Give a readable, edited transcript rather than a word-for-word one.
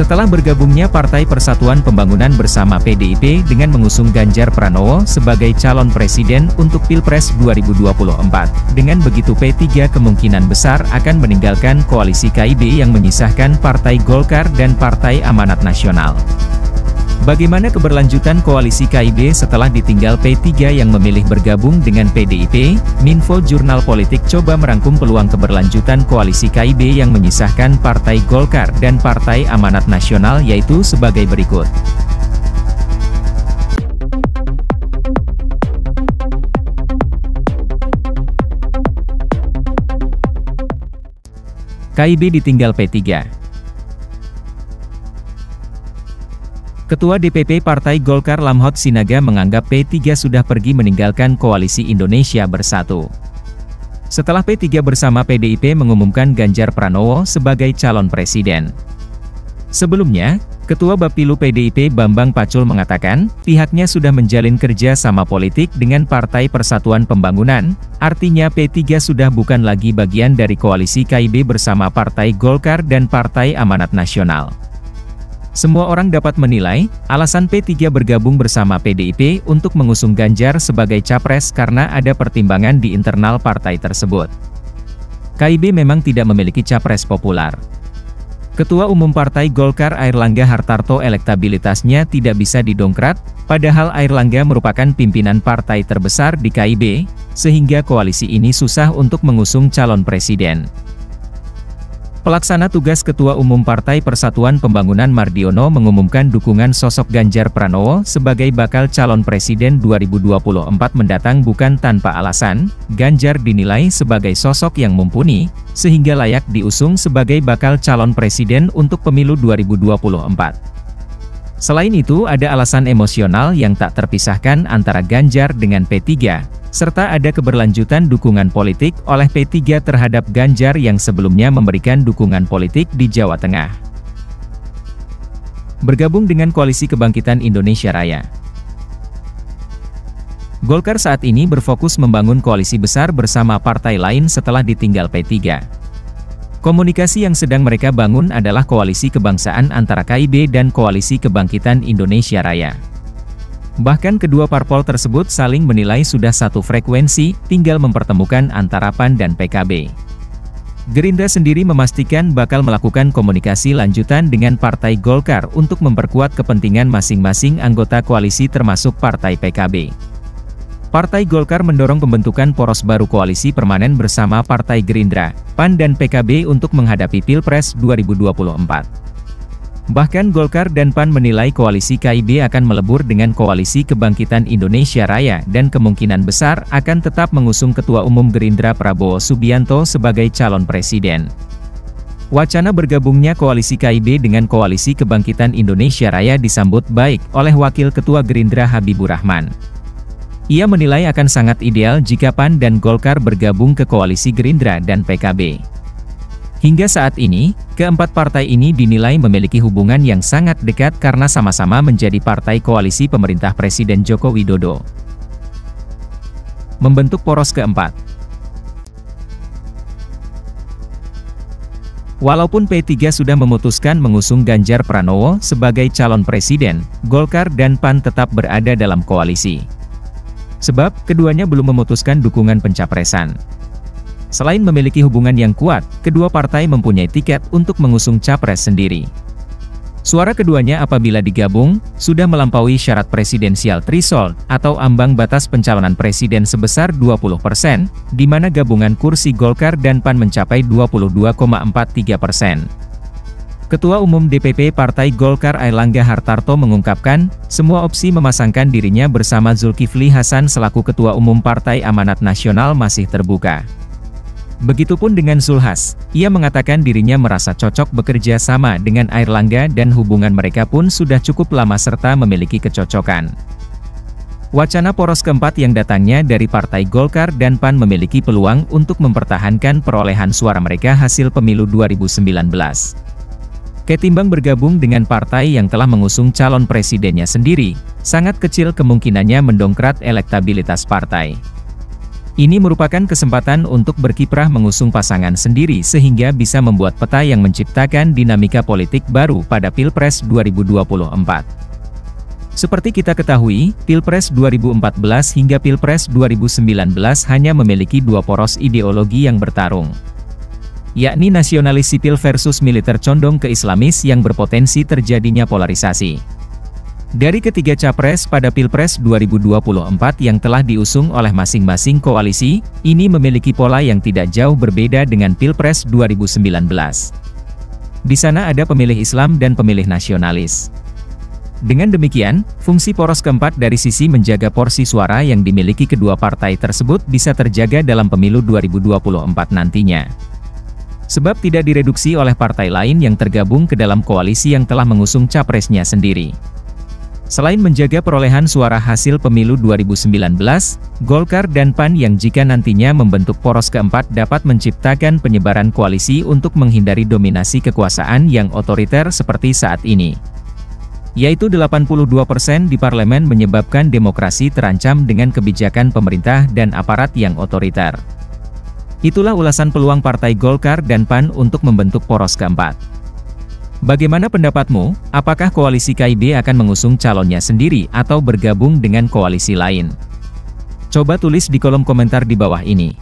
Setelah bergabungnya Partai Persatuan Pembangunan bersama PDIP dengan mengusung Ganjar Pranowo sebagai calon presiden untuk Pilpres 2024. Dengan begitu P3 kemungkinan besar akan meninggalkan koalisi KIB yang menyisahkan Partai Golkar dan Partai Amanat Nasional. Bagaimana keberlanjutan koalisi KIB setelah ditinggal P3 yang memilih bergabung dengan PDIP? Minfo Jurnal Politik coba merangkum peluang keberlanjutan koalisi KIB yang menyisahkan Partai Golkar dan Partai Amanat Nasional yaitu sebagai berikut. KIB ditinggal P3. Ketua DPP Partai Golkar Lamhot Sinaga menganggap P3 sudah pergi meninggalkan koalisi Indonesia Bersatu. Setelah P3 bersama PDIP mengumumkan Ganjar Pranowo sebagai calon presiden. Sebelumnya, Ketua Bapilu PDIP Bambang Pacul mengatakan, pihaknya sudah menjalin kerja sama politik dengan Partai Persatuan Pembangunan, artinya P3 sudah bukan lagi bagian dari koalisi KIB bersama Partai Golkar dan Partai Amanat Nasional. Semua orang dapat menilai, alasan P3 bergabung bersama PDIP untuk mengusung Ganjar sebagai capres karena ada pertimbangan di internal partai tersebut. KIB memang tidak memiliki capres populer. Ketua Umum Partai Golkar Airlangga Hartarto elektabilitasnya tidak bisa didongkrak, padahal Airlangga merupakan pimpinan partai terbesar di KIB, sehingga koalisi ini susah untuk mengusung calon presiden. Pelaksana tugas Ketua Umum Partai Persatuan Pembangunan Mardiono mengumumkan dukungan sosok Ganjar Pranowo sebagai bakal calon presiden 2024 mendatang bukan tanpa alasan. Ganjar dinilai sebagai sosok yang mumpuni, sehingga layak diusung sebagai bakal calon presiden untuk pemilu 2024. Selain itu ada alasan emosional yang tak terpisahkan antara Ganjar dengan P3. Serta ada keberlanjutan dukungan politik oleh P3 terhadap Ganjar yang sebelumnya memberikan dukungan politik di Jawa Tengah. Bergabung dengan Koalisi Kebangkitan Indonesia Raya. Golkar saat ini berfokus membangun koalisi besar bersama partai lain setelah ditinggal P3. Komunikasi yang sedang mereka bangun adalah koalisi kebangsaan antara KIB dan Koalisi Kebangkitan Indonesia Raya. Bahkan kedua parpol tersebut saling menilai sudah satu frekuensi, tinggal mempertemukan antara PAN dan PKB. Gerindra sendiri memastikan bakal melakukan komunikasi lanjutan dengan Partai Golkar untuk memperkuat kepentingan masing-masing anggota koalisi termasuk Partai PKB. Partai Golkar mendorong pembentukan poros baru koalisi permanen bersama Partai Gerindra, PAN dan PKB untuk menghadapi Pilpres 2024. Bahkan Golkar dan PAN menilai koalisi KIB akan melebur dengan Koalisi Kebangkitan Indonesia Raya dan kemungkinan besar akan tetap mengusung Ketua Umum Gerindra Prabowo Subianto sebagai calon presiden. Wacana bergabungnya koalisi KIB dengan Koalisi Kebangkitan Indonesia Raya disambut baik oleh Wakil Ketua Gerindra Habibur Rahman. Ia menilai akan sangat ideal jika PAN dan Golkar bergabung ke koalisi Gerindra dan PKB. Hingga saat ini, keempat partai ini dinilai memiliki hubungan yang sangat dekat karena sama-sama menjadi partai koalisi pemerintah Presiden Joko Widodo. Membentuk poros keempat. Walaupun P3 sudah memutuskan mengusung Ganjar Pranowo sebagai calon presiden, Golkar dan PAN tetap berada dalam koalisi. Sebab, keduanya belum memutuskan dukungan pencapresan. Selain memiliki hubungan yang kuat, kedua partai mempunyai tiket untuk mengusung capres sendiri. Suara keduanya apabila digabung, sudah melampaui syarat presidensial threshold atau ambang batas pencalonan presiden sebesar 20%, di mana gabungan kursi Golkar dan PAN mencapai 22,43%. Ketua Umum DPP Partai Golkar Airlangga Hartarto mengungkapkan, semua opsi memasangkan dirinya bersama Zulkifli Hasan selaku Ketua Umum Partai Amanat Nasional masih terbuka. Begitupun dengan Zulhas, ia mengatakan dirinya merasa cocok bekerja sama dengan Airlangga dan hubungan mereka pun sudah cukup lama serta memiliki kecocokan. Wacana poros keempat yang datangnya dari Partai Golkar dan PAN memiliki peluang untuk mempertahankan perolehan suara mereka hasil pemilu 2019. Ketimbang bergabung dengan partai yang telah mengusung calon presidennya sendiri, sangat kecil kemungkinannya mendongkrak elektabilitas partai. Ini merupakan kesempatan untuk berkiprah mengusung pasangan sendiri sehingga bisa membuat peta yang menciptakan dinamika politik baru pada Pilpres 2024. Seperti kita ketahui, Pilpres 2014 hingga Pilpres 2019 hanya memiliki dua poros ideologi yang bertarung, yakni nasionalis sipil versus militer condong ke Islamis yang berpotensi terjadinya polarisasi. Dari ketiga capres pada Pilpres 2024 yang telah diusung oleh masing-masing koalisi, ini memiliki pola yang tidak jauh berbeda dengan Pilpres 2019. Di sana ada pemilih Islam dan pemilih nasionalis. Dengan demikian, fungsi poros keempat dari sisi menjaga porsi suara yang dimiliki kedua partai tersebut bisa terjaga dalam pemilu 2024 nantinya. Sebab tidak direduksi oleh partai lain yang tergabung ke dalam koalisi yang telah mengusung capresnya sendiri. Selain menjaga perolehan suara hasil pemilu 2019, Golkar dan PAN yang jika nantinya membentuk poros keempat dapat menciptakan penyebaran koalisi untuk menghindari dominasi kekuasaan yang otoriter seperti saat ini. Yaitu 82% di parlemen menyebabkan demokrasi terancam dengan kebijakan pemerintah dan aparat yang otoriter. Itulah ulasan peluang Partai Golkar dan PAN untuk membentuk poros keempat. Bagaimana pendapatmu? Apakah koalisi KIB akan mengusung calonnya sendiri atau bergabung dengan koalisi lain? Coba tulis di kolom komentar di bawah ini.